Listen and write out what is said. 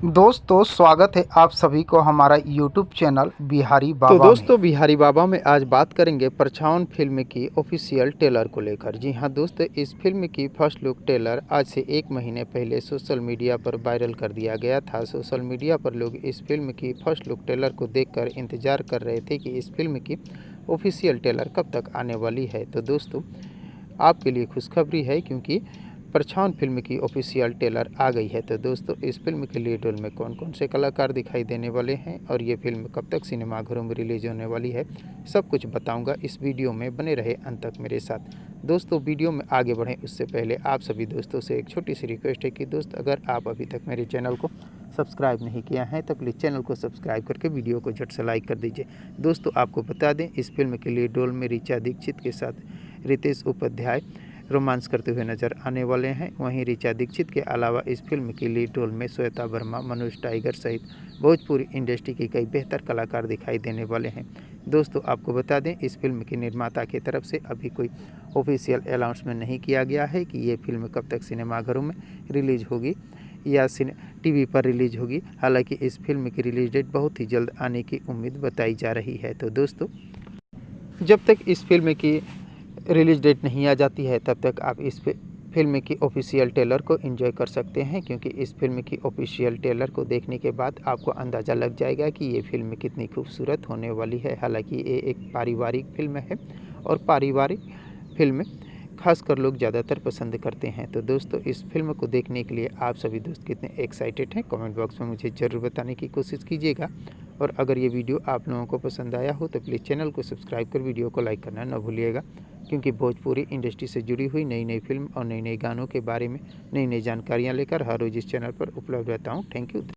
दोस्तों स्वागत है आप सभी को हमारा यूट्यूब चैनल बिहारी तो बाबा में। दोस्तों बिहारी बाबा में आज बात करेंगे परछावन फिल्म की ऑफिशियल ट्रेलर को लेकर। जी हां दोस्तों, इस फिल्म की फर्स्ट लुक ट्रेलर आज से 1 महीने पहले सोशल मीडिया पर वायरल कर दिया गया था। सोशल मीडिया पर लोग इस फिल्म की फर्स्ट लुक ट्रेलर को देखकर इंतजार कर रहे थे कि इस फिल्म की ऑफिशियल ट्रेलर कब तक आने वाली है। तो दोस्तों आपके लिए खुशखबरी है, क्योंकि परछावन फिल्म की ऑफिशियल ट्रेलर आ गई है। तो दोस्तों इस फिल्म के लीड रोल में कौन कौन से कलाकार दिखाई देने वाले हैं और ये फिल्म कब तक सिनेमाघरों में रिलीज होने वाली है, सब कुछ बताऊंगा इस वीडियो में। बने रहे अंत तक मेरे साथ। दोस्तों वीडियो में आगे बढ़ें उससे पहले आप सभी दोस्तों से एक छोटी सी रिक्वेस्ट है कि दोस्त अगर आप अभी तक मेरे चैनल को सब्सक्राइब नहीं किया है तो प्लीज़ चैनल को सब्सक्राइब करके वीडियो को झट से लाइक कर दीजिए। दोस्तों आपको बता दें, इस फिल्म के लीड रोल में ऋचा दीक्षित के साथ रितेश उपाध्याय रोमांस करते हुए नजर आने वाले हैं। वहीं ऋचा दीक्षित के अलावा इस फिल्म की लीड रोल में श्वेता वर्मा, मनोज टाइगर सहित भोजपुरी इंडस्ट्री के कई बेहतर कलाकार दिखाई देने वाले हैं। दोस्तों आपको बता दें, इस फिल्म की निर्माता की तरफ से अभी कोई ऑफिशियल अनाउंसमेंट नहीं किया गया है कि ये फिल्म कब तक सिनेमाघरों में रिलीज होगी या टीवी पर रिलीज होगी। हालांकि इस फिल्म की रिलीज डेट बहुत ही जल्द आने की उम्मीद बताई जा रही है। तो दोस्तों जब तक इस फिल्म की रिलीज डेट नहीं आ जाती है तब तक आप इस फिल्म की ऑफिशियल ट्रेलर को एंजॉय कर सकते हैं, क्योंकि इस फिल्म की ऑफिशियल ट्रेलर को देखने के बाद आपको अंदाज़ा लग जाएगा कि ये फिल्म कितनी खूबसूरत होने वाली है। हालांकि ये एक पारिवारिक फिल्म है और पारिवारिक फिल्म खासकर लोग ज़्यादातर पसंद करते हैं। तो दोस्तों इस फिल्म को देखने के लिए आप सभी दोस्त कितने एक्साइटेड हैं, कमेंट बॉक्स में मुझे ज़रूर बताने की कोशिश कीजिएगा। और अगर ये वीडियो आप लोगों को पसंद आया हो तो प्लीज़ चैनल को सब्सक्राइब कर वीडियो को लाइक करना न भूलिएगा, क्योंकि भोजपुरी इंडस्ट्री से जुड़ी हुई नई नई फिल्म और नई नई गानों के बारे में नई नई जानकारियाँ लेकर हर रोज़ इस चैनल पर उपलब्ध रहता हूँ। Thank you.